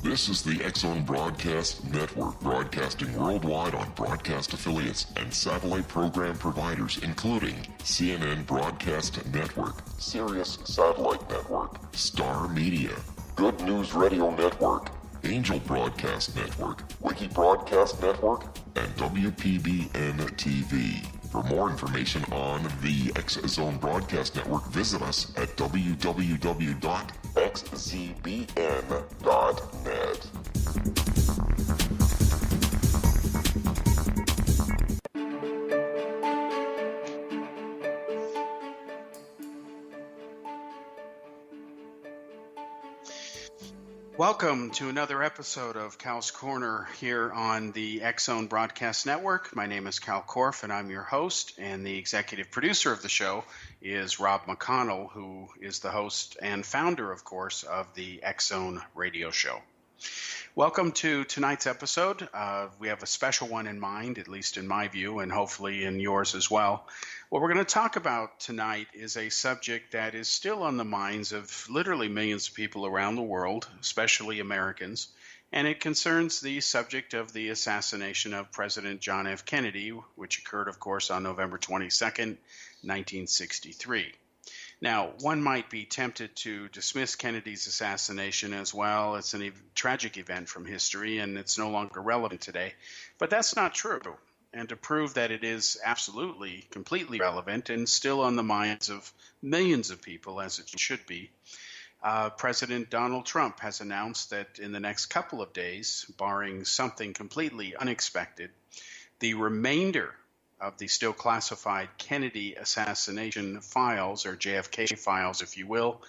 This is the X-Zone Broadcast Network, broadcasting worldwide on broadcast affiliates and satellite program providers, including CNN Broadcast Network, Sirius Satellite Network, Star Media, Good News Radio Network, Angel Broadcast Network, Wiki Broadcast Network, and WPBN TV. For more information on the X-Zone Broadcast Network, visit us at www.xzbn.net. Welcome to another episode of Cal's Corner here on the X-Zone Broadcast Network. My name is Kal Korff, and I'm your host, and the executive producer of the show is Rob McConnell, who is the host and founder, of course, of the X-Zone radio show. Welcome to tonight's episode. We have a special one in mind, at least in my view, and hopefully in yours as well. What we're going to talk about tonight is a subject that is still on the minds of literally millions of people around the world, especially Americans, and it concerns the subject of the assassination of President John F. Kennedy, which occurred, of course, on November 22nd, 1963. Now, one might be tempted to dismiss Kennedy's assassination as, well, it's a tragic event from history and it's no longer relevant today, but that's not true. And to prove that it is absolutely, completely relevant and still on the minds of millions of people, as it should be, President Donald Trump has announced that in the next couple of days, barring something completely unexpected, the remainder of the still classified Kennedy assassination files, or JFK files, if you will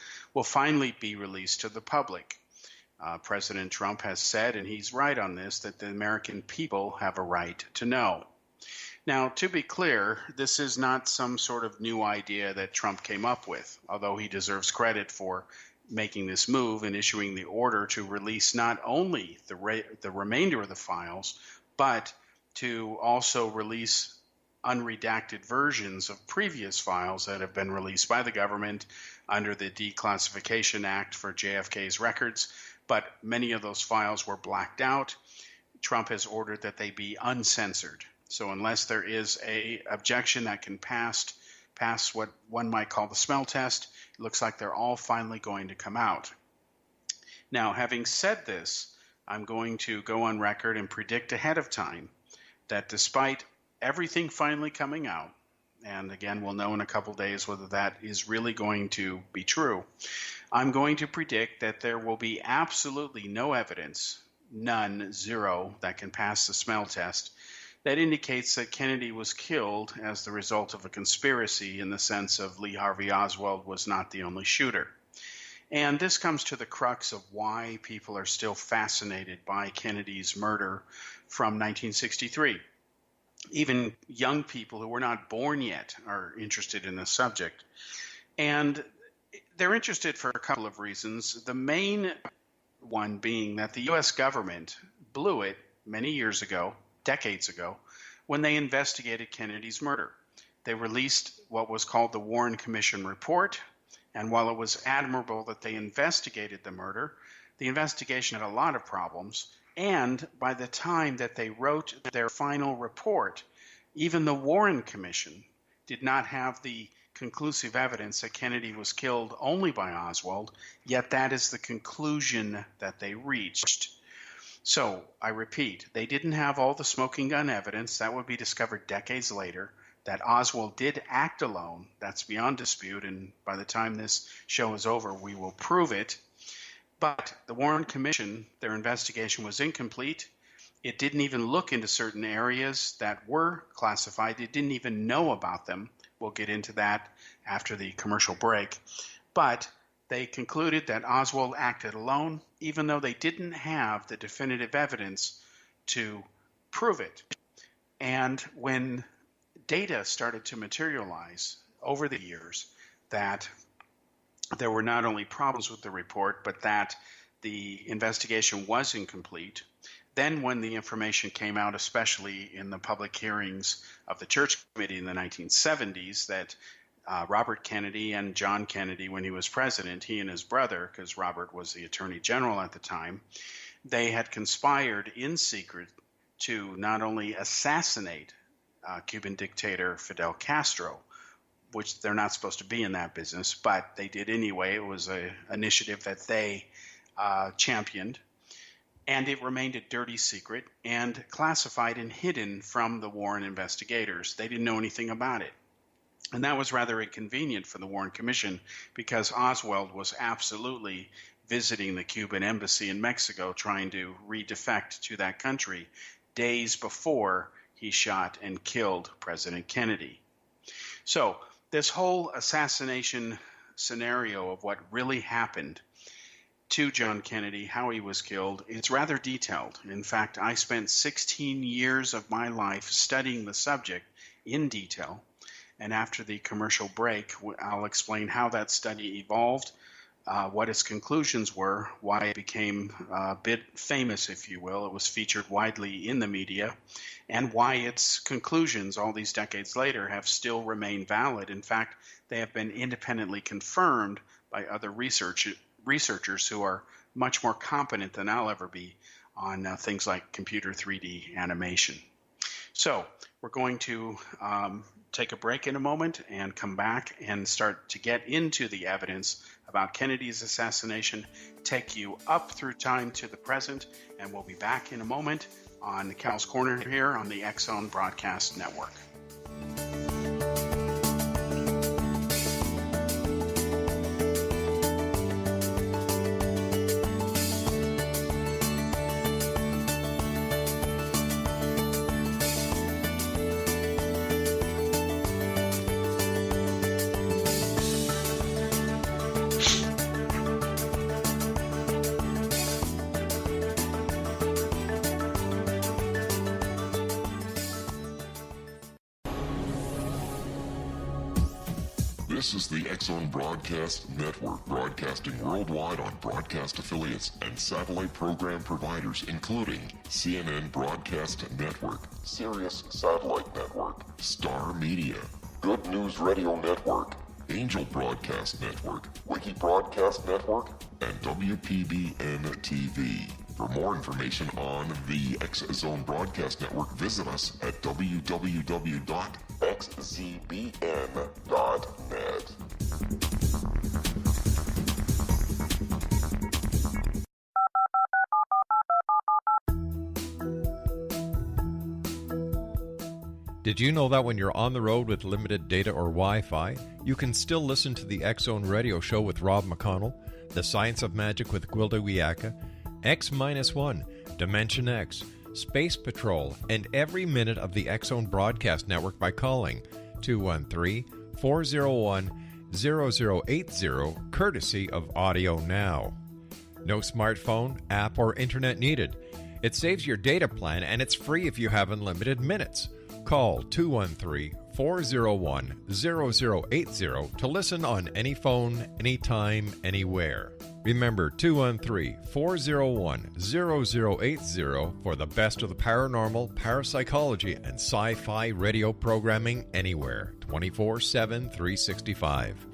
finally be released to the public. President Trump has said, and he's right on this, that the American people have a right to know. Now, to be clear, this is not some sort of new idea that Trump came up with, although he deserves credit for making this move and issuing the order to release not only the remainder of the files, but to also release unredacted versions of previous files that have been released by the government under the Declassification Act for JFK's records, but many of those files were blacked out. Trump has ordered that they be uncensored. So unless there is an objection that can pass what one might call the smell test, it looks like they're all finally going to come out. Now, having said this, I'm going to go on record and predict ahead of time that despite everything finally coming out, and again, we'll know in a couple days whether that is really going to be true, I'm going to predict that there will be absolutely no evidence, none, zero, that can pass the smell test that indicates that Kennedy was killed as the result of a conspiracy in the sense of Lee Harvey Oswald was not the only shooter. And this comes to the crux of why people are still fascinated by Kennedy's murder from 1963. Even young people who were not born yet are interested in this subject. And they're interested for a couple of reasons. The main one being that the U.S. government blew it many years ago, decades ago, when they investigated Kennedy's murder. They released what was called the Warren Commission report, and while it was admirable that they investigated the murder, the investigation had a lot of problems, and by the time that they wrote their final report, even the Warren Commission did not have the conclusive evidence that Kennedy was killed only by Oswald, yet that is the conclusion that they reached. So, I repeat, they didn't have all the smoking gun evidence that would be discovered decades later, that Oswald did act alone. That's beyond dispute, and by the time this show is over, we will prove it. But the Warren Commission, their investigation was incomplete. It didn't even look into certain areas that were classified. It didn't even know about them. We'll get into that after the commercial break. But they concluded that Oswald acted alone, even though they didn't have the definitive evidence to prove it. And when data started to materialize over the years that there were not only problems with the report, but that the investigation was incomplete, then when the information came out, especially in the public hearings of the Church Committee in the 1970s, that Robert Kennedy and John Kennedy, when he was president, he and his brother, because Robert was the Attorney General at the time, They had conspired in secret to not only assassinate Cuban dictator Fidel Castro, which they're not supposed to be in that business, but they did anyway. It was an initiative that they championed, and it remained a dirty secret and classified and hidden from the Warren investigators. They didn't know anything about it. And that was rather inconvenient for the Warren Commission because Oswald was absolutely visiting the Cuban embassy in Mexico trying to redefect to that country days before he shot and killed President Kennedy. So this whole assassination scenario of what really happened to John Kennedy, how he was killed, it's rather detailed. In fact, I spent 16 years of my life studying the subject in detail. And after the commercial break, I'll explain how that study evolved, what its conclusions were, why it became a bit famous, if you will. It was featured widely in the media, and why its conclusions all these decades later have still remained valid. In fact, they have been independently confirmed by other researchers who are much more competent than I'll ever be on things like computer 3D animation. So we're going to take a break in a moment and come back and start to get into the evidence about Kennedy's assassination, take you up through time to the present, and we'll be back in a moment on Cal's Corner here on the X-Zone Broadcast Network. This is the X-Zone Broadcast Network, broadcasting worldwide on broadcast affiliates and satellite program providers, including CNN Broadcast Network, Sirius Satellite Network, Star Media, Good News Radio Network, Angel Broadcast Network, Wiki Broadcast Network, and WPBN TV. For more information on the X-Zone Broadcast Network, visit us at www.xzbn.net. Did you know that when you're on the road with limited data or Wi-Fi, you can still listen to the X-Zone Radio Show with Rob McConnell, The Science of Magic with Gwilda Wiyaka, X-1, Dimension X, Space Patrol, and every minute of the X-Zone Broadcast Network by calling 213-401-0080, courtesy of Audio Now. No smartphone, app, or internet needed. It saves your data plan, and it's free if you have unlimited minutes. Call 213-401-0080 to listen on any phone, anytime, anywhere. Remember 213-401-0080 for the best of the paranormal, parapsychology, and sci-fi radio programming anywhere, 24/7, 365.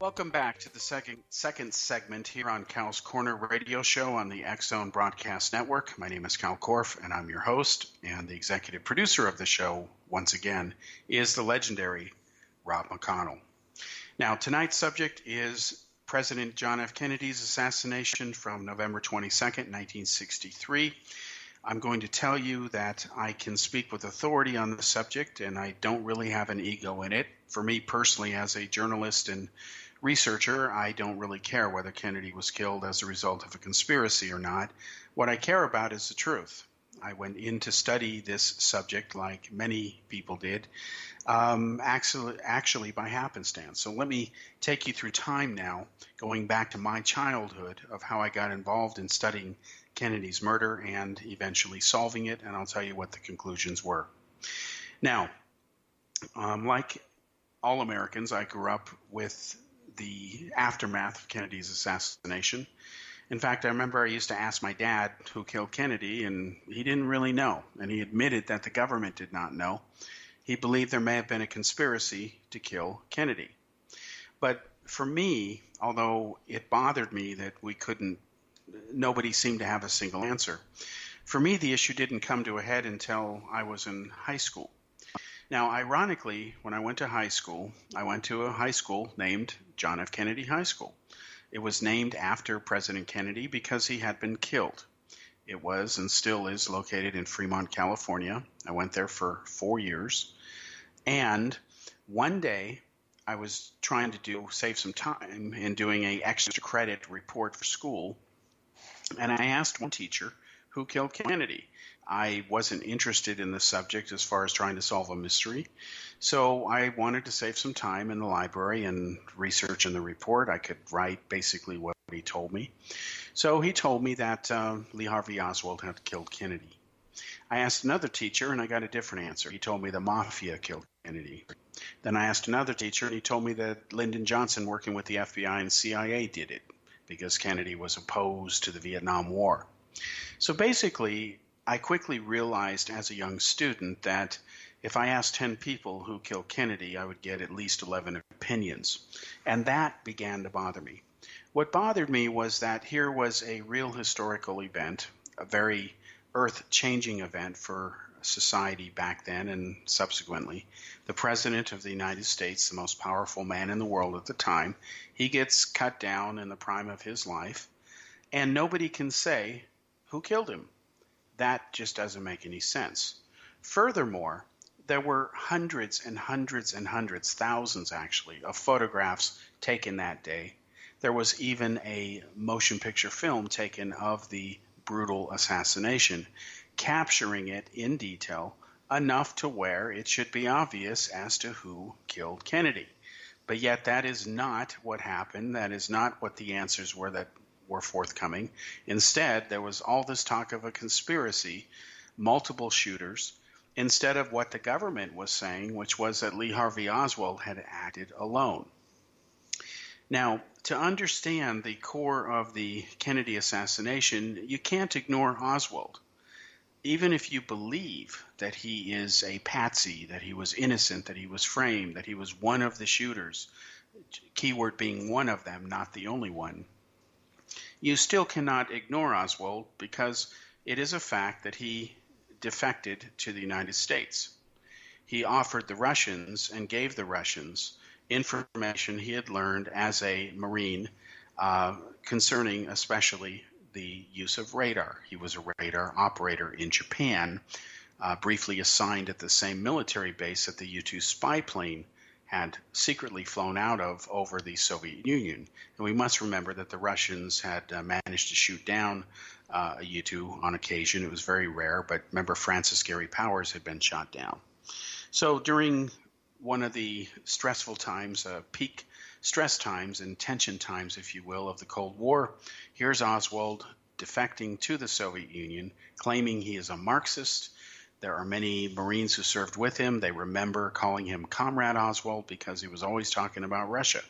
Welcome back to the second segment here on Cal's Corner Radio Show on the X-Zone Broadcast Network. My name is Kal Korff, and I'm your host, and the executive producer of the show, once again, is the legendary Rob McConnell. Now, tonight's subject is President John F. Kennedy's assassination from November 22nd, 1963. I'm going to tell you that I can speak with authority on the subject, and I don't really have an ego in it. For me personally, as a journalist and researcher, I don't really care whether Kennedy was killed as a result of a conspiracy or not. What I care about is the truth. I went in to study this subject like many people did, actually by happenstance. So let me take you through time now, going back to my childhood of how I got involved in studying Kennedy's murder and eventually solving it, and I'll tell you what the conclusions were. Now, like all Americans, I grew up with the aftermath of Kennedy's assassination. In fact, I remember I used to ask my dad who killed Kennedy, and he didn't really know. And he admitted that the government did not know. He believed there may have been a conspiracy to kill Kennedy. But for me, although it bothered me that nobody seemed to have a single answer, for me the issue didn't come to a head until I was in high school. Now, ironically, when I went to high school, I went to a high school named John F. Kennedy High School. It was named after President Kennedy because he had been killed. It was and still is located in Fremont, California. I went there for 4 years. And one day I was trying to save some time in doing an extra credit report for school. And I asked one teacher who killed Kennedy. I wasn't interested in the subject as far as trying to solve a mystery. So I wanted to save some time in the library and research in the report. I could write basically what he told me. So he told me that Lee Harvey Oswald had killed Kennedy. I asked another teacher and I got a different answer. He told me the mafia killed Kennedy. Then I asked another teacher and he told me that Lyndon Johnson, working with the FBI and CIA, did it because Kennedy was opposed to the Vietnam War. So basically, I quickly realized as a young student that if I asked 10 people who killed Kennedy, I would get at least 11 opinions. And that began to bother me. What bothered me was that here was a real historical event, a very earth-changing event for society back then and subsequently. The President of the United States, the most powerful man in the world at the time, he gets cut down in the prime of his life, and nobody can say who killed him. That just doesn't make any sense. Furthermore, there were hundreds and hundreds and hundreds, thousands actually, of photographs taken that day. There was even a motion picture film taken of the brutal assassination, capturing it in detail enough to where it should be obvious as to who killed Kennedy. But yet that is not what happened. That is not what the answers were that were forthcoming. Instead, there was all this talk of a conspiracy, multiple shooters, instead of what the government was saying, which was that Lee Harvey Oswald had acted alone. Now, to understand the core of the Kennedy assassination, you can't ignore Oswald. Even if you believe that he is a patsy, that he was innocent, that he was framed, that he was one of the shooters, keyword being one of them, not the only one, you still cannot ignore Oswald because it is a fact that he defected to the United States. He offered the Russians and gave the Russians information he had learned as a Marine concerning especially the use of radar. He was a radar operator in Japan, briefly assigned at the same military base that the U-2 spy plane had secretly flown out of over the Soviet Union. And we must remember that the Russians had managed to shoot down a U-2 on occasion. It was very rare, but remember Francis Gary Powers had been shot down. So during one of the stressful times, peak stress times and tension times, if you will, of the Cold War, here's Oswald defecting to the Soviet Union, claiming he is a Marxist. There are many Marines who served with him. They remember calling him Comrade Oswald because he was always talking about Russia.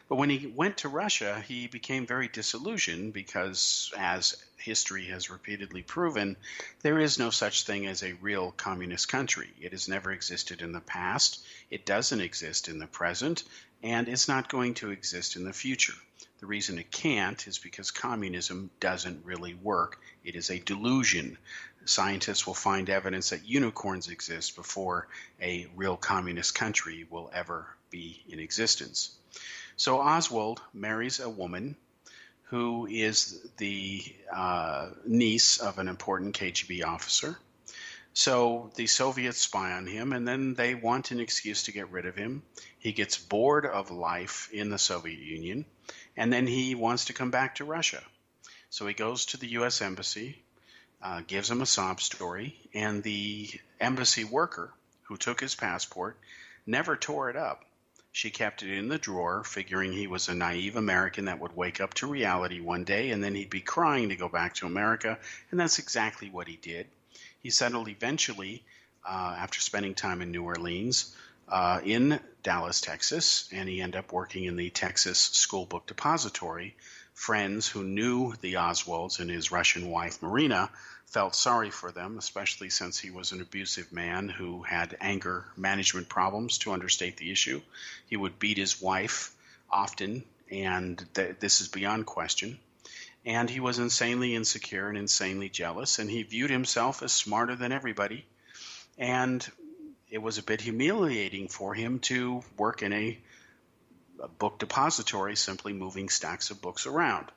But when he went to Russia, he became very disillusioned because, as history has repeatedly proven, there is no such thing as a real communist country. It has never existed in the past, it doesn't exist in the present, and it's not going to exist in the future. The reason it can't is because communism doesn't really work. It is a delusion. Scientists will find evidence that unicorns exist before a real communist country will ever be in existence. So Oswald marries a woman who is the niece of an important KGB officer. So the Soviets spy on him, and then they want an excuse to get rid of him. He gets bored of life in the Soviet Union, and then he wants to come back to Russia. So he goes to the U.S. Embassy, gives him a sob story, and the embassy worker who took his passport never tore it up. She kept it in the drawer, figuring he was a naive American that would wake up to reality one day, and then he'd be crying to go back to America, and that's exactly what he did. He settled eventually, after spending time in New Orleans, in Dallas, Texas, and he ended up working in the Texas School Book Depository. Friends who knew the Oswalds and his Russian wife, Marina, felt sorry for them, especially since he was an abusive man who had anger management problems, to understate the issue. He would beat his wife often, and this is beyond question. And he was insanely insecure and insanely jealous, and he viewed himself as smarter than everybody. And it was a bit humiliating for him to work in a book depository, simply moving stacks of books around.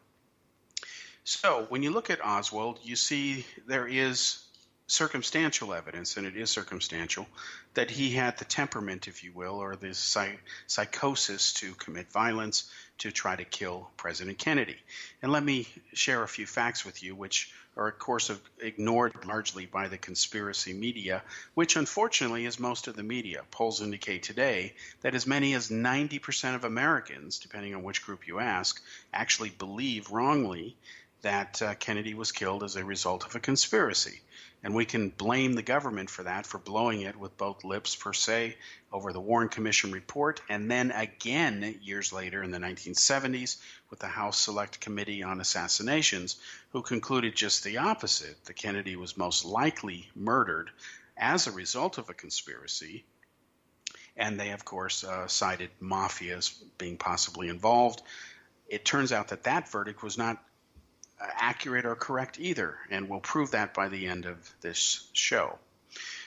So when you look at Oswald, you see there is circumstantial evidence, and it is circumstantial, that he had the temperament, if you will, or the psychosis to commit violence to try to kill President Kennedy. And let me share a few facts with you, which are, of course, ignored largely by the conspiracy media, which unfortunately is most of the media. Polls indicate today that as many as 90% of Americans, depending on which group you ask, actually believe wrongly that Kennedy was killed as a result of a conspiracy. And we can blame the government for that, for blowing it with both lips, per se, over the Warren Commission report, and then again years later in the 1970s with the House Select Committee on Assassinations, who concluded just the opposite, that Kennedy was most likely murdered as a result of a conspiracy. And they, of course, cited mafia as being possibly involved. It turns out that that verdict was not accurate or correct either, and we'll prove that by the end of this show.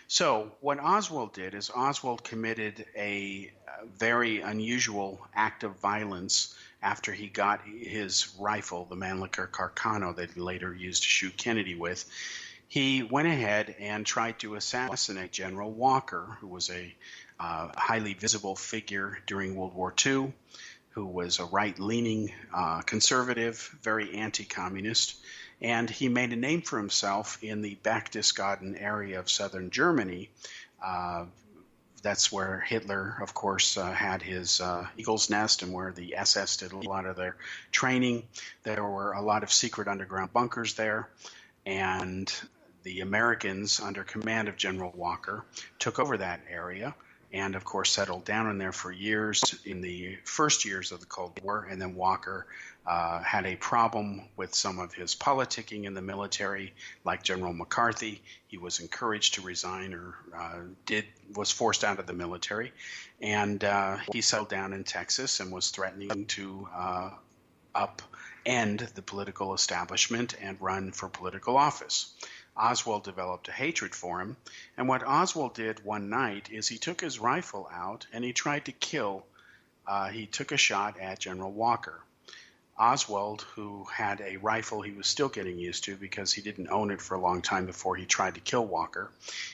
So what Oswald did is Oswald committed a very unusual act of violence after he got his rifle, the Mannlicher Carcano that he later used to shoot Kennedy with. He went ahead and tried to assassinate General Walker, who was a highly visible figure during World War II, who was a right-leaning conservative, very anti-communist, and he made a name for himself in the Berchtesgaden area of southern Germany. That's where Hitler, of course, had his Eagle's Nest, and where the SS did a lot of their training. There were a lot of secret underground bunkers there, and the Americans, under command of General Walker, took over that area and, of course, settled down in there for years in the first years of the Cold War. And then Walker had a problem with some of his politicking in the military, like General McCarthy. He was encouraged to resign, or was forced out of the military. And he settled down in Texas and was threatening to upend the political establishment and run for political office. Oswald developed a hatred for him, and what Oswald did one night is he took his rifle out and he tried to kill, he took a shot at General Walker. Oswald, who had a rifle he was still getting used to because he didn't own it for a long time before he tried to kill Walker,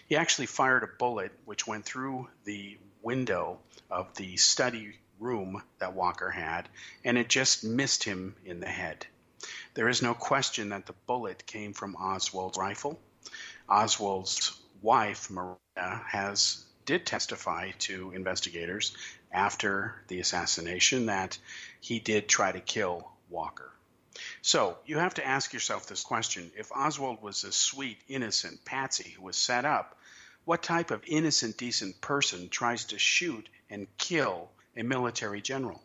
he actually fired a bullet which went through the window of the study room that Walker had, and it just missed him in the head. There is no question that the bullet came from Oswald's rifle. Oswald's wife, Maria, did testify to investigators after the assassination that he did try to kill Walker. So you have to ask yourself this question. If Oswald was a sweet, innocent patsy who was set up, what type of innocent, decent person tries to shoot and kill a military general?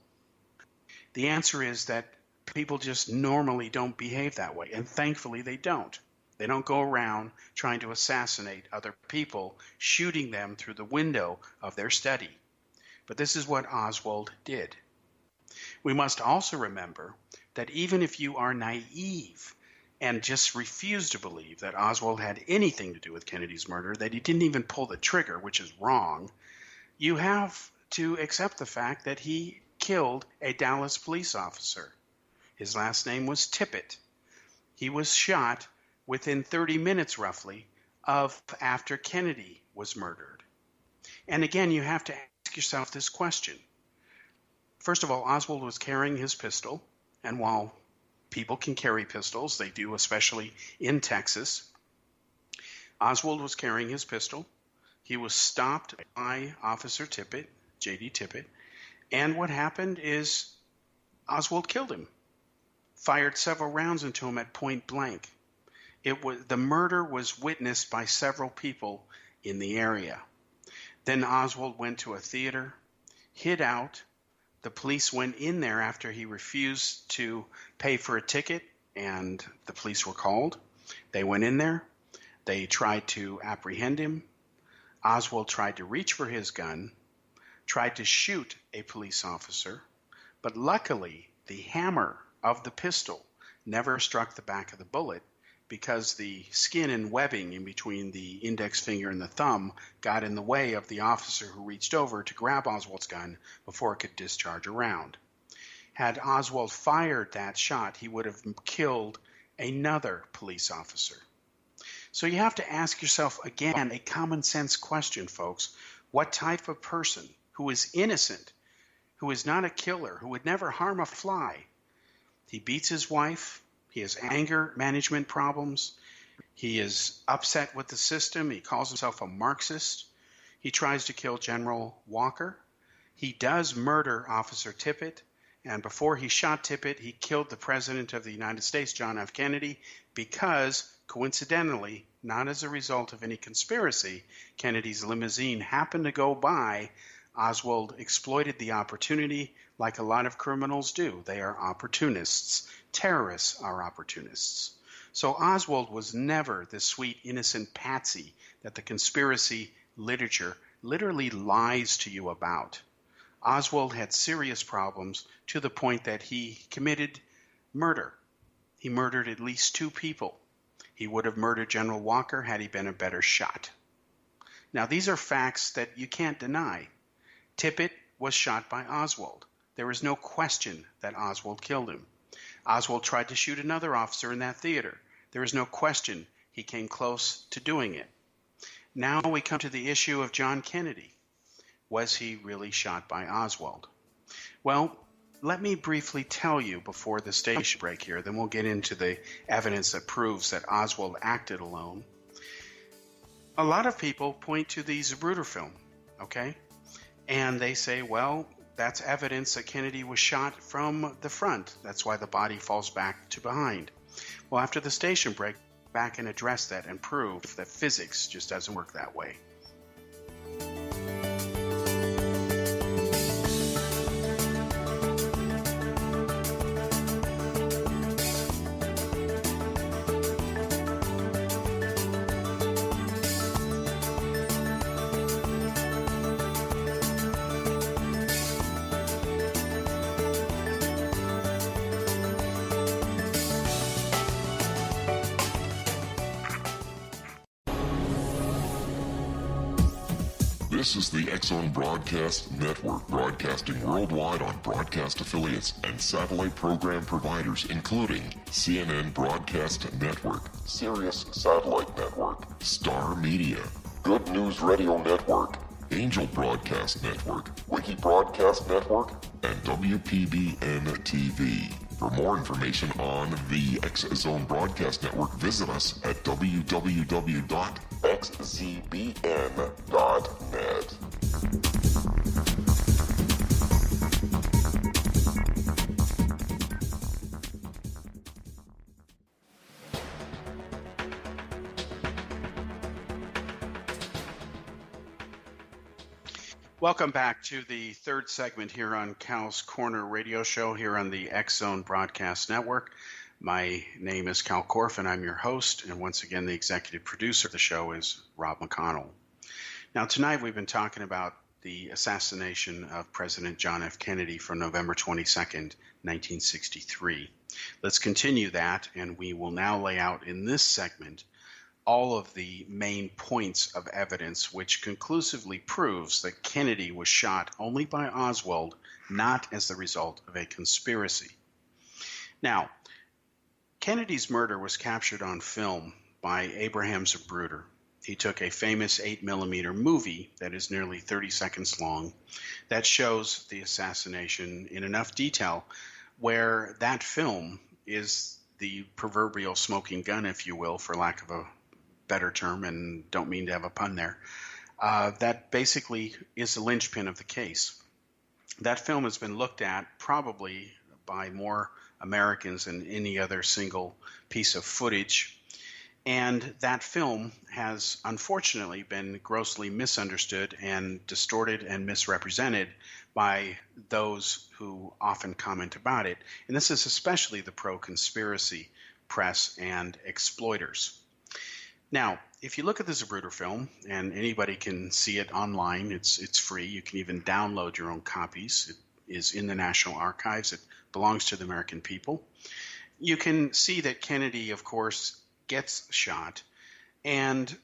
The answer is that people just normally don't behave that way, and thankfully they don't. They don't go around trying to assassinate other people, shooting them through the window of their study. But this is what Oswald did. We must also remember that even if you are naive and just refuse to believe that Oswald had anything to do with Kennedy's murder, that he didn't even pull the trigger, which is wrong, you have to accept the fact that he killed a Dallas police officer. His last name was Tippit. He was shot within 30 minutes, roughly, of after Kennedy was murdered. And again, you have to ask yourself this question. First of all, Oswald was carrying his pistol, and while people can carry pistols, they do, especially in Texas. Oswald was carrying his pistol. He was stopped by Officer Tippit, J.D. Tippit, and what happened is Oswald killed him. Fired several rounds into him at point blank. The murder was witnessed by several people in the area. Then Oswald went to a theater, hid out. The police went in there after he refused to pay for a ticket, and the police were called. They went in there. They tried to apprehend him. Oswald tried to reach for his gun, tried to shoot a police officer, but luckily the hammer of the pistol never struck the back of the bullet because the skin and webbing in between the index finger and the thumb got in the way of the officer who reached over to grab Oswald's gun before it could discharge a round. Had Oswald fired that shot, he would have killed another police officer. So you have to ask yourself again a common sense question, folks. What type of person who is innocent, who is not a killer, who would never harm a fly? He beats his wife. He has anger management problems. He is upset with the system. He calls himself a Marxist. He tries to kill General Walker. He does murder Officer Tippit. And before he shot Tippit, he killed the President of the United States, John F. Kennedy, because, coincidentally, not as a result of any conspiracy, Kennedy's limousine happened to go by. Oswald exploited the opportunity like a lot of criminals do. They are opportunists. Terrorists are opportunists. So Oswald was never the sweet, innocent patsy that the conspiracy literature literally lies to you about. Oswald had serious problems to the point that he committed murder. He murdered at least 2 people. He would have murdered General Walker had he been a better shot. Now, these are facts that you can't deny. Tippit was shot by Oswald. There is no question that Oswald killed him. Oswald tried to shoot another officer in that theater. There is no question he came close to doing it. Now we come to the issue of John Kennedy. Was he really shot by Oswald? Well, let me briefly tell you before the station break here, then we'll get into the evidence that proves that Oswald acted alone. A lot of people point to the Zapruder film, okay? And they say, well, that's evidence that Kennedy was shot from the front. That's why the body falls back to behind. Well, after the station break, back and address that and prove that physics just doesn't work that way. This is the X-Zone Broadcast Network, broadcasting worldwide on broadcast affiliates and satellite program providers, including CNN Broadcast Network, Sirius Satellite Network, Star Media, Good News Radio Network, Angel Broadcast Network, Wiki Broadcast Network, and WPBN TV. For more information on the X-Zone Broadcast Network, visit us at www.xzbn.net. Welcome back to the third segment here on Cal's Corner radio show here on the X-Zone Broadcast Network. My name is Kal Korff, and I'm your host. And once again, the executive producer of the show is Rob McConnell. Now, tonight we've been talking about the assassination of President John F. Kennedy from November 22nd, 1963. Let's continue that, and we will now lay out in this segment all of the main points of evidence which conclusively proves that Kennedy was shot only by Oswald, not as the result of a conspiracy. Now, Kennedy's murder was captured on film by Abraham Zapruder. He took a famous 8mm movie that is nearly 30 seconds long that shows the assassination in enough detail where that film is the proverbial smoking gun, if you will, for lack of a better term, and don't mean to have a pun there. That basically is the linchpin of the case. That film has been looked at probably by more Americans than any other single piece of footage. And that film has unfortunately been grossly misunderstood and distorted and misrepresented by those who often comment about it. And this is especially the pro-conspiracy press and exploiters. Now, if you look at the Zapruder film, and anybody can see it online, it's free. You can even download your own copies. It is in the National Archives. It belongs to the American people. You can see that Kennedy, of course, gets shot, and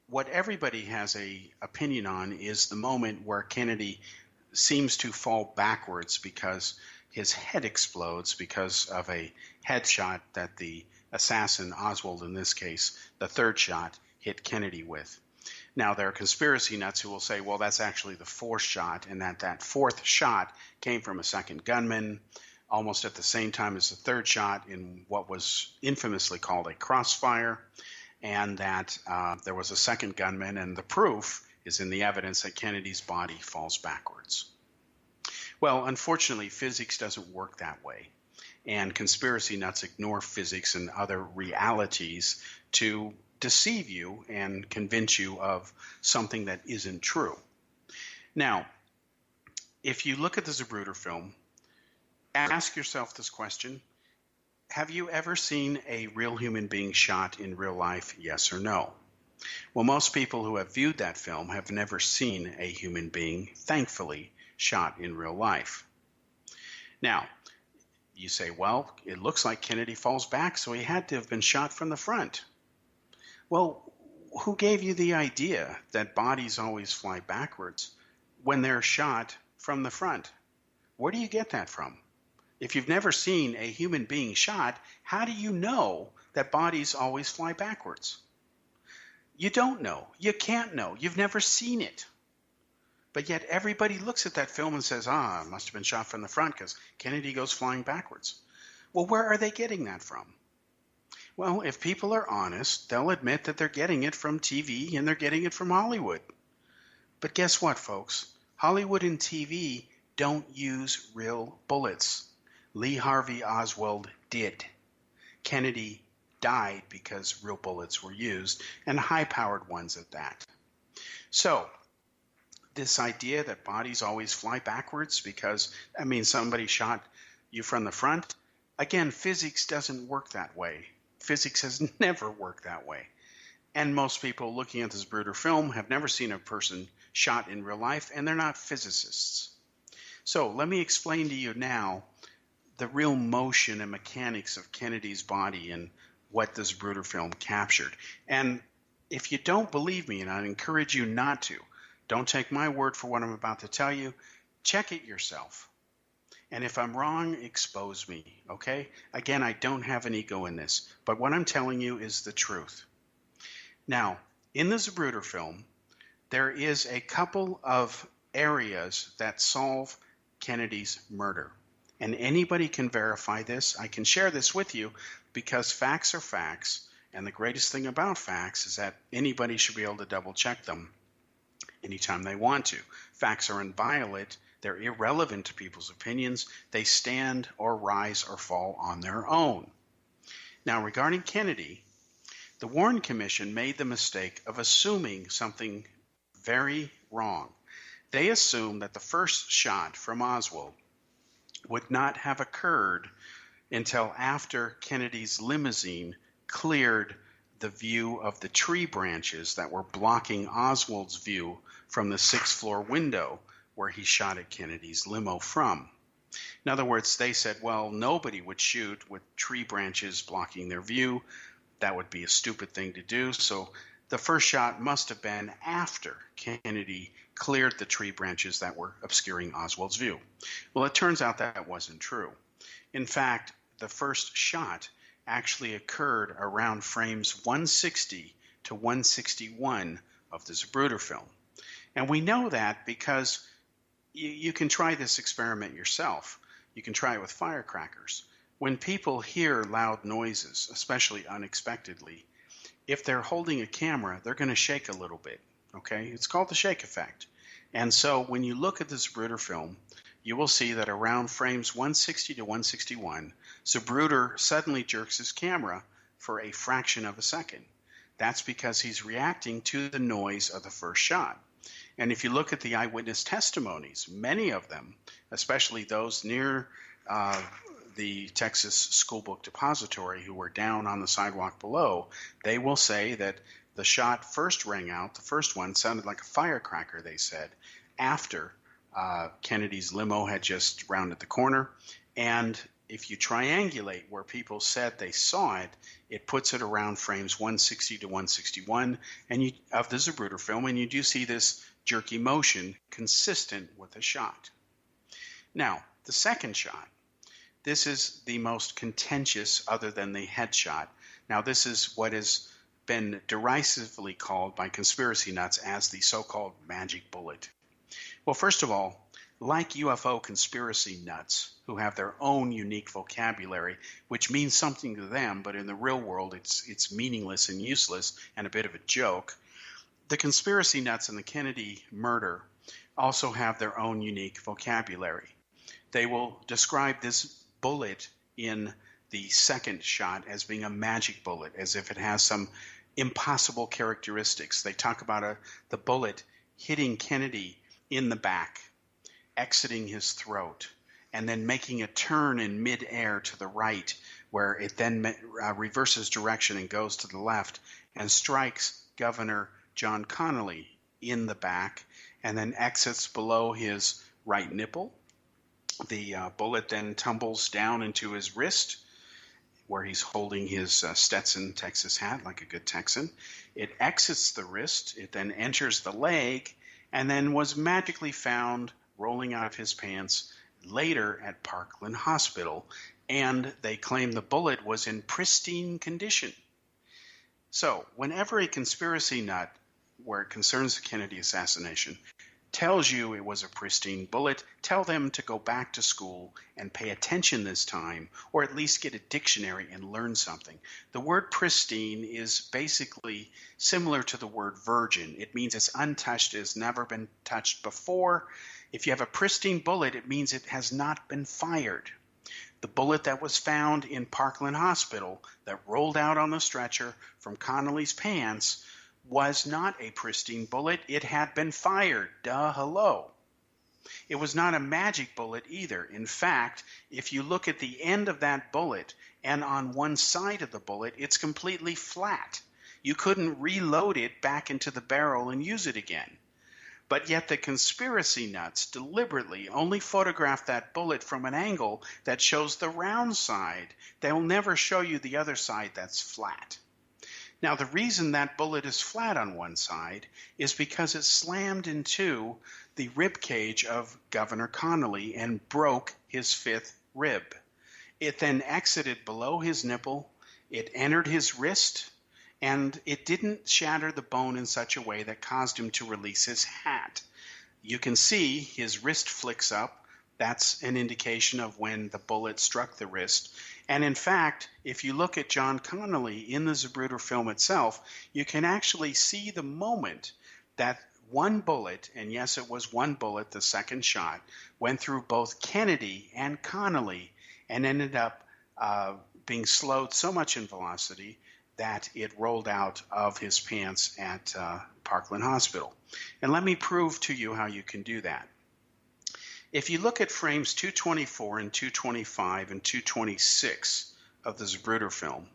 what everybody has a opinion on is the moment where Kennedy seems to fall backwards because his head explodes because of a headshot that the assassin, Oswald in this case, the third shot, hit Kennedy with. Now, there are conspiracy nuts who will say, well, that's actually the fourth shot, and that fourth shot came from a second gunman almost at the same time as the third shot in what was infamously called a crossfire, and that there was a second gunman, and the proof is in the evidence that Kennedy's body falls backwards. Well, unfortunately, physics doesn't work that way, and conspiracy nuts ignore physics and other realities to deceive you and convince you of something that isn't true. Now, if you look at the Zapruder film, ask yourself this question: have you ever seen a real human being shot in real life, yes or no? Well, most people who have viewed that film have never seen a human being, thankfully, shot in real life. Now, you say, well, it looks like Kennedy falls back, so he had to have been shot from the front. Well, who gave you the idea that bodies always fly backwards when they're shot from the front? Where do you get that from? If you've never seen a human being shot, how do you know that bodies always fly backwards? You don't know. You can't know. You've never seen it. But yet everybody looks at that film and says, it must have been shot from the front because Kennedy goes flying backwards. Well, where are they getting that from? Well, if people are honest, they'll admit that they're getting it from TV and they're getting it from Hollywood. But guess what, folks? Hollywood and TV don't use real bullets. Lee Harvey Oswald did. Kennedy died because real bullets were used, and high-powered ones at that. So, this idea that bodies always fly backwards because, somebody shot you from the front, again, physics doesn't work that way. Physics has never worked that way. And most people looking at this Zapruder film have never seen a person shot in real life, and they're not physicists. So let me explain to you now the real motion and mechanics of Kennedy's body and what this Zapruder film captured. And if you don't believe me, and I encourage you not to, don't take my word for what I'm about to tell you, check it yourself. And if I'm wrong, expose me, okay? Again, I don't have an ego in this, but what I'm telling you is the truth. Now, in the Zapruder film, there is a couple of areas that solve Kennedy's murder. And anybody can verify this. I can share this with you because facts are facts. And the greatest thing about facts is that anybody should be able to double check them anytime they want to. Facts are inviolate. They're irrelevant to people's opinions. They stand or rise or fall on their own. Now, regarding Kennedy, the Warren Commission made the mistake of assuming something very wrong. They assumed that the first shot from Oswald would not have occurred until after Kennedy's limousine cleared the view of the tree branches that were blocking Oswald's view from the sixth-floor window where he shot at Kennedy's limo from. In other words, they said, well, nobody would shoot with tree branches blocking their view. That would be a stupid thing to do. So the first shot must have been after Kennedy cleared the tree branches that were obscuring Oswald's view. Well, it turns out that wasn't true. In fact, the first shot actually occurred around frames 160 to 161 of the Zapruder film. And we know that because you can try this experiment yourself. You can try it with firecrackers. When people hear loud noises, especially unexpectedly, if they're holding a camera, they're going to shake a little bit, okay? It's called the shake effect. And so when you look at the Zapruder film, you will see that around frames 160 to 161, Zapruder suddenly jerks his camera for a fraction of a second. That's because he's reacting to the noise of the first shot. And if you look at the eyewitness testimonies, many of them, especially those near the Texas School Book Depository who were down on the sidewalk below, they will say that The shot first rang out, the first one sounded like a firecracker, they said, after Kennedy's limo had just rounded the corner. And if you triangulate where people said they saw it, it puts it around frames 160 to 161 of the Zapruder film, and you do see this jerky motion consistent with the shot. Now, the second shot. This is the most contentious other than the headshot. Now, this is what has been derisively called by conspiracy nuts as the so-called magic bullet. Well, first of all, like UFO conspiracy nuts who have their own unique vocabulary, which means something to them, but in the real world it's meaningless and useless and a bit of a joke, the conspiracy nuts in the Kennedy murder also have their own unique vocabulary. They will describe this bullet in the second shot as being a magic bullet, as if it has some impossible characteristics. They talk about the bullet hitting Kennedy in the back, exiting his throat, and then making a turn in midair to the right, where it then reverses direction and goes to the left and strikes Governor John Connally in the back, and then exits below his right nipple. The bullet then tumbles down into his wrist, where he's holding his Stetson Texas hat like a good Texan. It exits the wrist. It then enters the leg, and then was magically found rolling out of his pants later at Parkland Hospital, and they claim the bullet was in pristine condition. So whenever a conspiracy nut, where it concerns the Kennedy assassination, tells you it was a pristine bullet, tell them to go back to school and pay attention this time, or at least get a dictionary and learn something. The word pristine is basically similar to the word virgin. It means it's untouched, it has never been touched before. If you have a pristine bullet, it means it has not been fired. The bullet that was found in Parkland Hospital that rolled out on the stretcher from Connally's pants was not a pristine bullet. It had been fired. Duh, hello. It was not a magic bullet either. In fact, if you look at the end of that bullet and on one side of the bullet, it's completely flat. You couldn't reload it back into the barrel and use it again. But yet the conspiracy nuts deliberately only photograph that bullet from an angle that shows the round side. They'll never show you the other side that's flat. Now, the reason that bullet is flat on one side is because it slammed into the rib cage of Governor Connally and broke his fifth rib. It then exited below his nipple, it entered his wrist, and it didn't shatter the bone in such a way that caused him to release his hat. You can see his wrist flicks up. That's an indication of when the bullet struck the wrist. And in fact, if you look at John Connally in the Zapruder film itself, you can actually see the moment that one bullet, and yes, it was one bullet, the second shot, went through both Kennedy and Connally and ended up being slowed so much in velocity that it rolled out of his pants at Parkland Hospital. And let me prove to you how you can do that. If you look at frames 224 and 225 and 226 of the Zapruder film,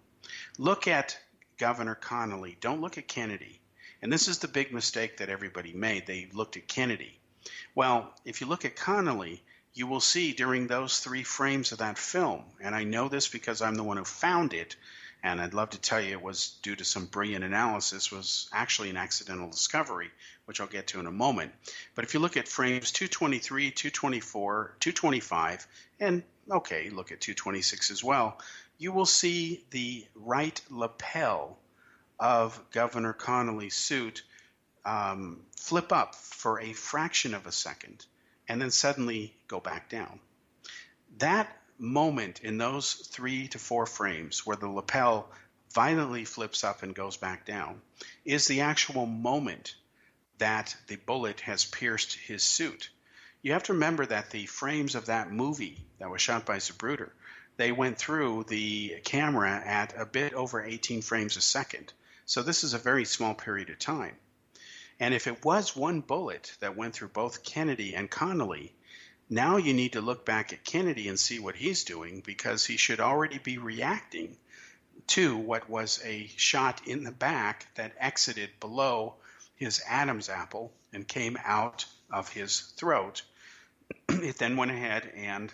look at Governor Connally. Don't look at Kennedy. And this is the big mistake that everybody made. They looked at Kennedy. Well, if you look at Connally, you will see during those 3 frames of that film, and I know this because I'm the one who found it, and I'd love to tell you it was due to some brilliant analysis, was actually an accidental discovery, which I'll get to in a moment. But if you look at frames 223, 224, 225, and okay, look at 226 as well, you will see the right lapel of Governor Connally's suit flip up for a fraction of a second and then suddenly go back down. That moment in those 3 to 4 frames where the lapel violently flips up and goes back down is the actual moment that the bullet has pierced his suit. You have to remember that the frames of that movie that was shot by Zapruder, they went through the camera at a bit over 18 frames a second. So this is a very small period of time. And if it was one bullet that went through both Kennedy and Connally, now you need to look back at Kennedy and see what he's doing, because he should already be reacting to what was a shot in the back that exited below his Adam's apple and came out of his throat. It then went ahead and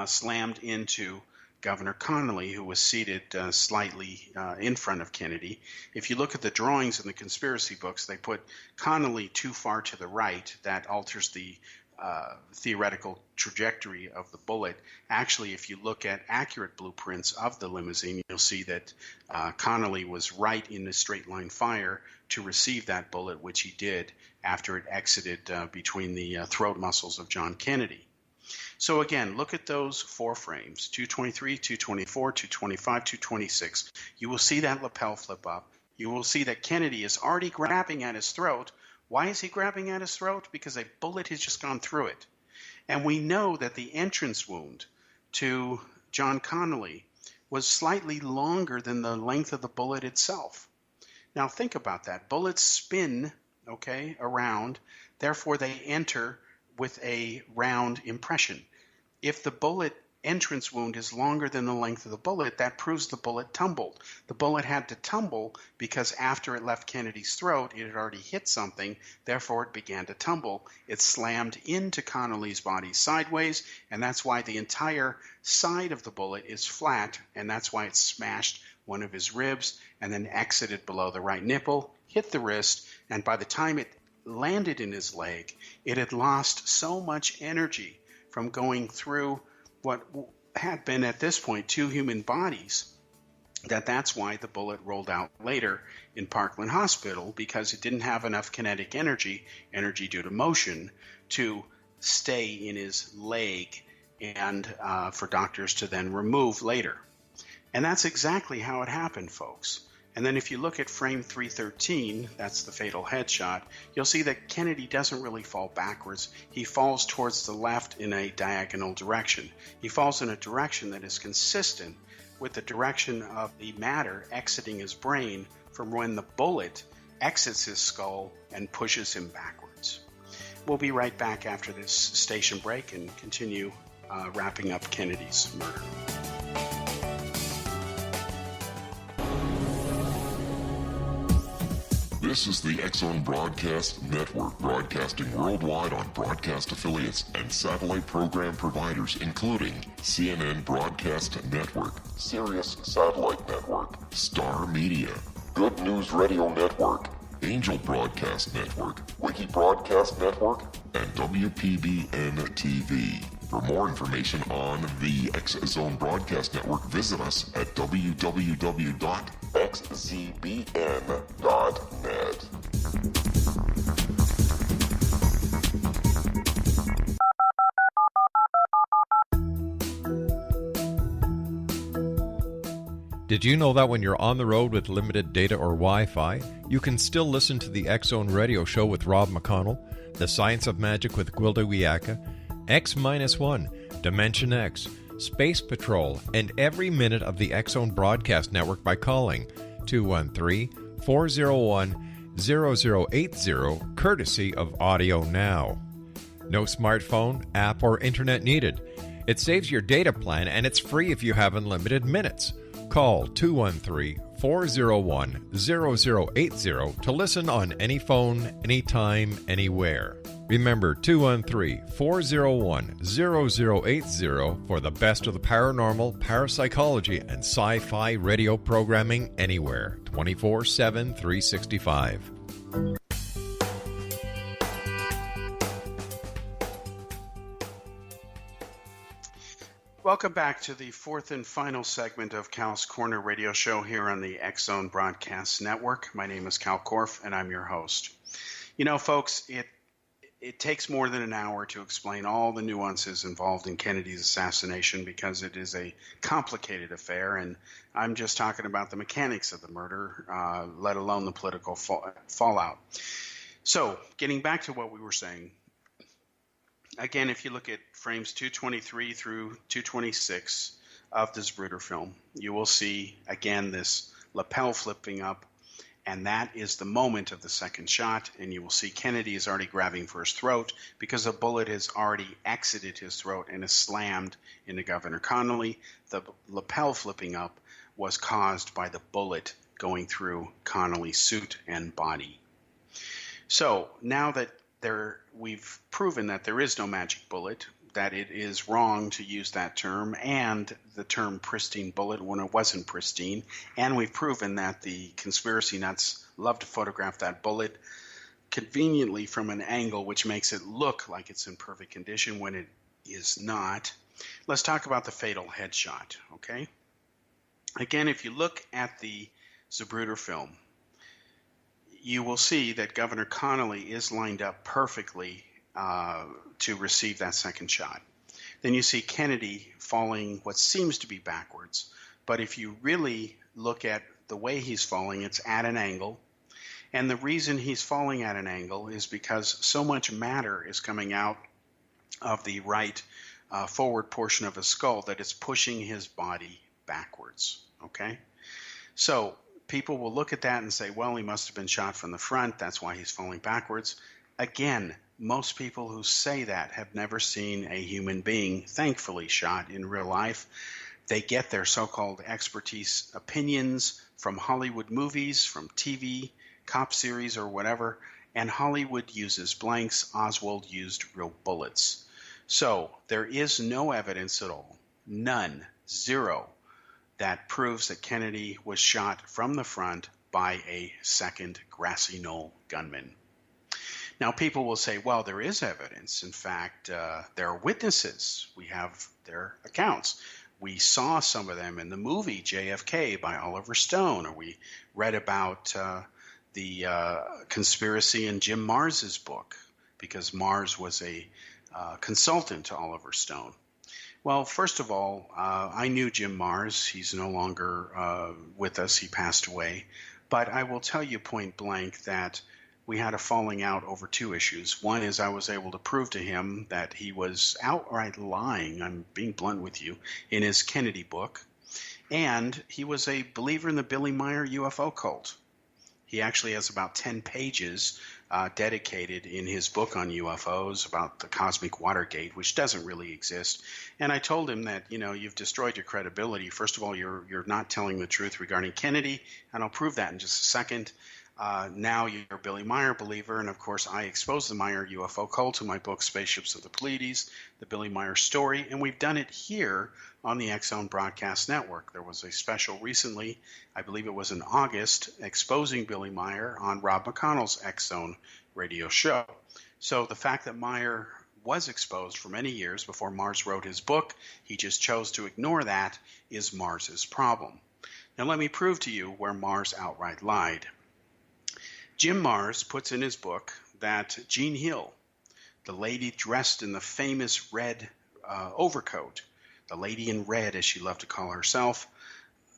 slammed into Governor Connally, who was seated slightly in front of Kennedy. If you look at the drawings in the conspiracy books, they put Connally too far to the right. That alters the theoretical trajectory of the bullet. Actually, if you look at accurate blueprints of the limousine, you'll see that Connally was right in the straight line fire to receive that bullet, which he did after it exited between the throat muscles of John Kennedy. So again, look at those four frames, 223, 224, 225, 226. You will see that lapel flip up. You will see that Kennedy is already grabbing at his throat. Why is he grabbing at his throat? Because a bullet has just gone through it. And we know that the entrance wound to John Connally was slightly longer than the length of the bullet itself. Now think about that. Bullets spin, around. Therefore, they enter with a round impression. If the bullet entrance wound is longer than the length of the bullet, that proves the bullet tumbled. The bullet had to tumble because after it left Kennedy's throat, it had already hit something, therefore it began to tumble. It slammed into Connally's body sideways, and that's why the entire side of the bullet is flat, and that's why it smashed one of his ribs and then exited below the right nipple, hit the wrist, and by the time it landed in his leg, it had lost so much energy from going through what had been at this point two human bodies that's why the bullet rolled out later in Parkland Hospital, because it didn't have enough kinetic energy due to motion, to stay in his leg and for doctors to then remove later. And that's exactly how it happened, folks. And then if you look at frame 313, that's the fatal headshot, you'll see that Kennedy doesn't really fall backwards. He falls towards the left in a diagonal direction. He falls in a direction that is consistent with the direction of the matter exiting his brain from when the bullet exits his skull and pushes him backwards. We'll be right back after this station break and continue wrapping up Kennedy's murder. This is the X-Zone Broadcast Network, broadcasting worldwide on broadcast affiliates and satellite program providers, including CNN Broadcast Network, Sirius Satellite Network, Star Media, Good News Radio Network, Angel Broadcast Network, Wiki Broadcast Network, and WPBN TV. For more information on the X-Zone Broadcast Network, visit us at www.xzbn.net. Did you know that when you're on the road with limited data or Wi-Fi, you can still listen to the X-Zone Radio Show with Rob McConnell, The Science of Magic with Gwilda Wiyaka, X-1, Dimension X, Space Patrol, and every minute of the X-Zone Broadcast Network by calling 213-401-0080, courtesy of Audio Now. No smartphone, app, or internet needed. It saves your data plan, and it's free if you have unlimited minutes. Call 213-401-0080 to listen on any phone, anytime, anywhere. Remember, 213-401-0080 for the best of the paranormal, parapsychology, and sci-fi radio programming anywhere, 24/7, 365. Welcome back to the fourth and final segment of Kal's Corner radio show here on the X-Zone Broadcast Network. My name is Kal Korff, and I'm your host. You know, folks, it takes more than an hour to explain all the nuances involved in Kennedy's assassination because it is a complicated affair, and I'm just talking about the mechanics of the murder, let alone the political fallout. So, getting back to what we were saying, again, if you look at frames 223 through 226 of this Zapruder film, you will see, again, this lapel flipping up, and that is the moment of the second shot, and you will see Kennedy is already grabbing for his throat because a bullet has already exited his throat and is slammed into Governor Connally. The lapel flipping up was caused by the bullet going through Connally's suit and body. So now that we've proven that there is no magic bullet, that it is wrong to use that term and the term pristine bullet when it wasn't pristine, and we've proven that the conspiracy nuts love to photograph that bullet conveniently from an angle which makes it look like it's in perfect condition when it is not. Let's talk about the fatal headshot, okay? Again, if you look at the Zapruder film, you will see that Governor Connally is lined up perfectly to receive that second shot. Then you see Kennedy falling what seems to be backwards, but if you really look at the way he's falling, it's at an angle. And the reason he's falling at an angle is because so much matter is coming out of the right forward portion of his skull that it's pushing his body backwards, okay? So people will look at that and say, well, he must have been shot from the front. That's why he's falling backwards. Again, most people who say that have never seen a human being, thankfully, shot in real life. They get their so-called expertise opinions from Hollywood movies, from TV, cop series, or whatever, and Hollywood uses blanks. Oswald used real bullets. So there is no evidence at all, none, zero, that proves that Kennedy was shot from the front by a second grassy knoll gunman. Now, people will say, well, there is evidence. In fact, there are witnesses. We have their accounts. We saw some of them in the movie JFK by Oliver Stone, or we read about the conspiracy in Jim Mars's book, because Mars was a consultant to Oliver Stone. Well, first of all, I knew Jim Mars. He's no longer with us. He passed away. But I will tell you point blank that we had a falling out over two issues. One is I was able to prove to him that he was outright lying, I'm being blunt with you, in his Kennedy book. And he was a believer in the Billy Meier UFO cult. He actually has about 10 pages dedicated in his book on UFOs about the cosmic Watergate, which doesn't really exist. And I told him that, you've destroyed your credibility. First of all, you're not telling the truth regarding Kennedy, and I'll prove that in just a second. Now you're a Billy Meier believer, and of course I exposed the Meier UFO cult in my book Spaceships of the Pleiades, the Billy Meier story, and we've done it here on the X Zone Broadcast Network. There was a special recently, I believe it was in August, exposing Billy Meier on Rob McConnell's X Zone radio show. So the fact that Meier was exposed for many years before Mars wrote his book, he just chose to ignore that, is Mars's problem. Now let me prove to you where Mars outright lied. Jim Mars puts in his book that Jean Hill, the lady dressed in the famous red overcoat, the lady in red as she loved to call herself,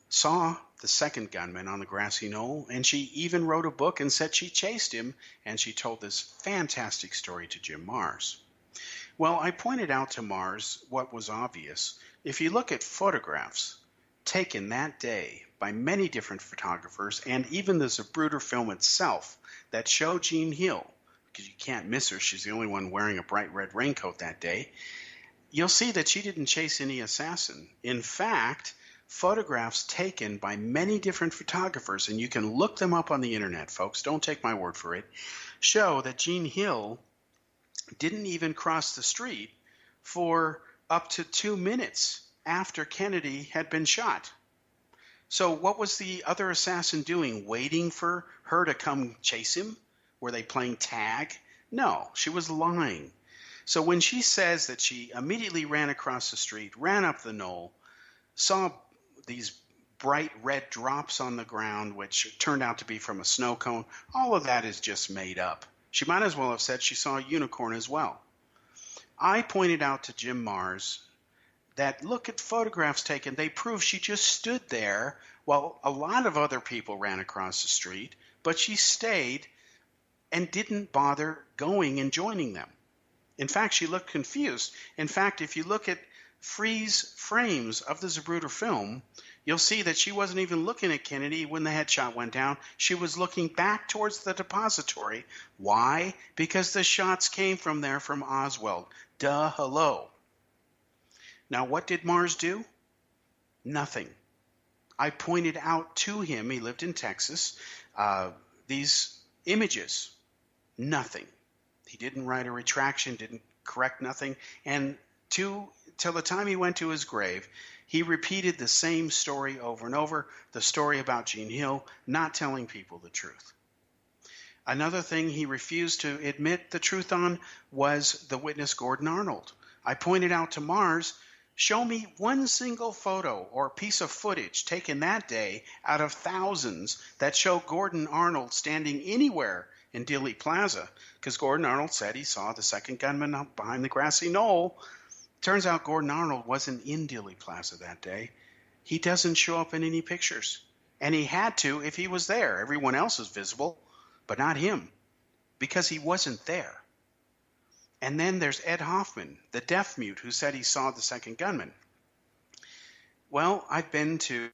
saw the second gunman on the grassy knoll, and she even wrote a book and said she chased him, and she told this fantastic story to Jim Mars. Well, I pointed out to Mars what was obvious. If you look at photographs taken that day by many different photographers, and even the Zapruder film itself that show Jean Hill, because you can't miss her, she's the only one wearing a bright red raincoat that day, you'll see that she didn't chase any assassin. In fact, photographs taken by many different photographers, and you can look them up on the internet, folks, don't take my word for it, show that Jean Hill didn't even cross the street for up to 2 minutes after Kennedy had been shot. So what was the other assassin doing? Waiting for her to come chase him? Were they playing tag? No, she was lying. So when she says that she immediately ran across the street, ran up the knoll, saw these bright red drops on the ground, which turned out to be from a snow cone, all of that is just made up. She might as well have said she saw a unicorn as well. I pointed out to Jim Mars that look at photographs taken. They prove she just stood there while a lot of other people ran across the street, but she stayed and didn't bother going and joining them. In fact, she looked confused. In fact, if you look at freeze frames of the Zapruder film, you'll see that she wasn't even looking at Kennedy when the headshot went down. She was looking back towards the depository. Why? Because the shots came from there from Oswald. Duh, hello. Now, what did Mars do? Nothing. I pointed out to him, he lived in Texas, these images. Nothing. He didn't write a retraction, didn't correct nothing. And till the time he went to his grave, he repeated the same story over and over, the story about Jean Hill, not telling people the truth. Another thing he refused to admit the truth on was the witness Gordon Arnold. I pointed out to Mars, show me one single photo or piece of footage taken that day out of thousands that show Gordon Arnold standing anywhere in Dealey Plaza, because Gordon Arnold said he saw the second gunman up behind the grassy knoll. Turns out Gordon Arnold wasn't in Dealey Plaza that day. He doesn't show up in any pictures. And he had to if he was there. Everyone else is visible, but not him, because he wasn't there. And then there's Ed Hoffman, the deaf mute, who said he saw the second gunman. Well, I've been to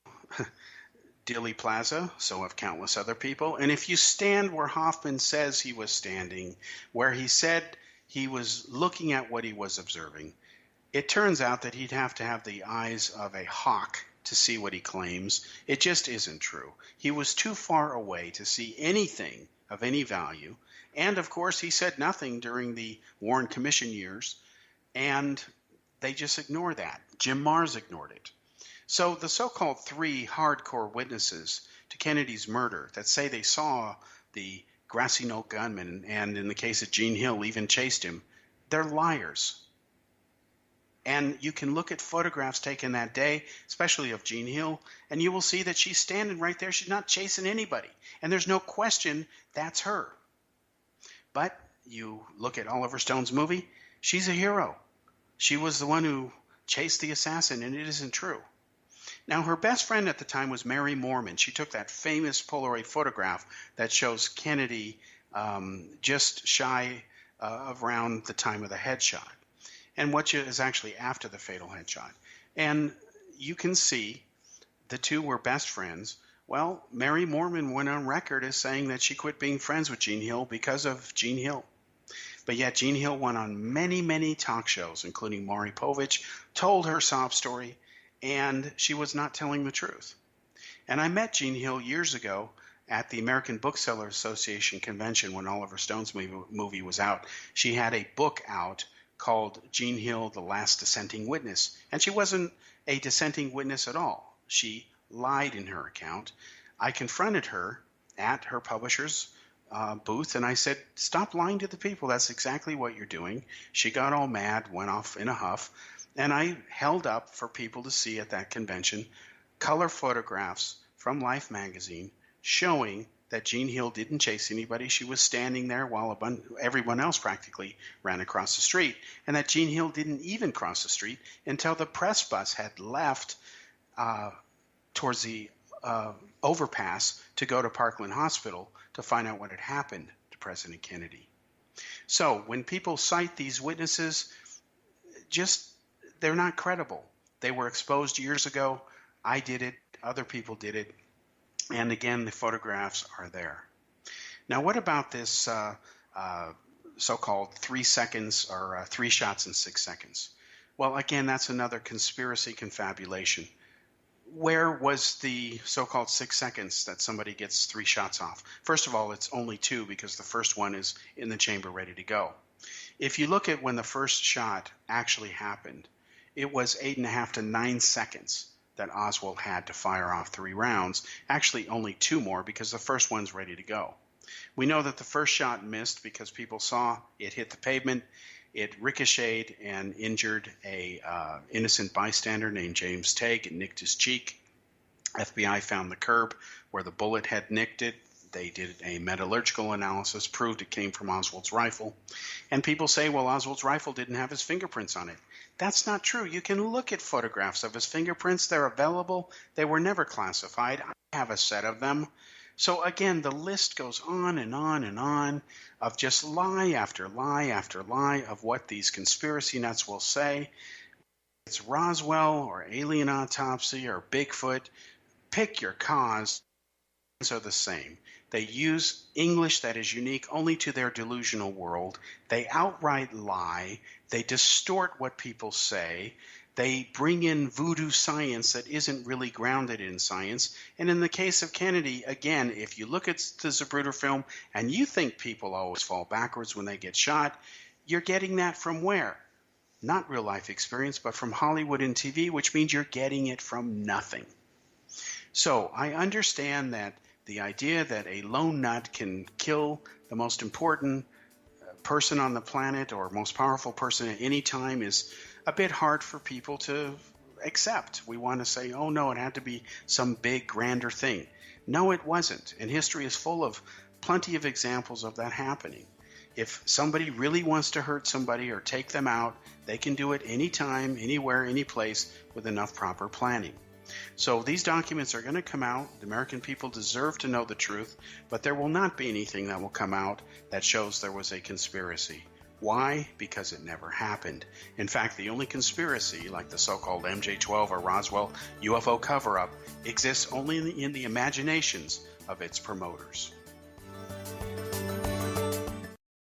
Dealey Plaza, so have countless other people. And if you stand where Hoffman says he was standing, where he said he was looking at what he was observing, it turns out that he'd have to have the eyes of a hawk to see what he claims. It just isn't true. He was too far away to see anything of any value. And, of course, he said nothing during the Warren Commission years, and they just ignore that. Jim Mars ignored it. So the so-called three hardcore witnesses to Kennedy's murder that say they saw the grassy knoll gunman and, in the case of Jean Hill, even chased him, they're liars. And you can look at photographs taken that day, especially of Jean Hill, and you will see that she's standing right there. She's not chasing anybody. And there's no question that's her. But you look at Oliver Stone's movie, she's a hero. She was the one who chased the assassin, and it isn't true. Now, her best friend at the time was Mary Moorman. She took that famous Polaroid photograph that shows Kennedy just shy of around the time of the headshot, and what is actually after the fatal headshot. And you can see the two were best friends. Well, Mary Moorman went on record as saying that she quit being friends with Jean Hill because of Jean Hill. But yet Jean Hill went on many, many talk shows, including Maury Povich, told her sob story, and she was not telling the truth. And I met Jean Hill years ago at the American Booksellers Association convention when Oliver Stone's movie was out. She had a book out called Jean Hill, The Last Dissenting Witness. And she wasn't a dissenting witness at all. She lied in her account. I confronted her at her publisher's booth, and I said, stop lying to the people. That's exactly what you're doing. She got all mad, went off in a huff, and I held up for people to see at that convention color photographs from Life magazine showing that Jean Hill didn't chase anybody. She was standing there while everyone else practically ran across the street, and that Jean Hill didn't even cross the street until the press bus had left towards the overpass to go to Parkland Hospital to find out what had happened to President Kennedy. So when people cite these witnesses, they're not credible. They were exposed years ago. I did it. Other people did it. And again, the photographs are there. Now, what about this so-called 3 seconds or 3 shots in 6 seconds? Well, again, that's another conspiracy confabulation. Where was the so-called 6 seconds that somebody gets 3 shots off? First of all, it's only 2 because the first one is in the chamber ready to go. If you look at when the first shot actually happened, it was 8.5 to 9 seconds that Oswald had to fire off 3 rounds. Actually, only 2 more because the first one's ready to go. We know that the first shot missed because people saw it hit the pavement. It ricocheted and injured a innocent bystander named James Tague. It nicked his cheek. FBI found the curb where the bullet had nicked it. They did a metallurgical analysis, proved it came from Oswald's rifle. And people say, well, Oswald's rifle didn't have his fingerprints on it. That's not true. You can look at photographs of his fingerprints. They're available. They were never classified. I have a set of them. So again, the list goes on and on and on of just lie after lie after lie of what these conspiracy nuts will say. It's Roswell or alien autopsy or Bigfoot. Pick your cause. Are the same. They use English that is unique only to their delusional world. They outright lie. They distort what people say. They bring in voodoo science that isn't really grounded in science. And in the case of Kennedy, again, if you look at the Zapruder film and you think people always fall backwards when they get shot, you're getting that from where? Not real life experience, but from Hollywood and TV, which means you're getting it from nothing. So I understand that the idea that a lone nut can kill the most important person on the planet or most powerful person at any time is a bit hard for people to accept. We want to say, oh no, it had to be some big, grander thing. No, it wasn't. And history is full of plenty of examples of that happening. If somebody really wants to hurt somebody or take them out, they can do it anytime, anywhere, any place with enough proper planning. So these documents are going to come out. The American people deserve to know the truth, but there will not be anything that will come out that shows there was a conspiracy. Why? Because it never happened. In fact, the only conspiracy, like the so-called MJ-12 or Roswell UFO cover-up, exists only in the imaginations of its promoters.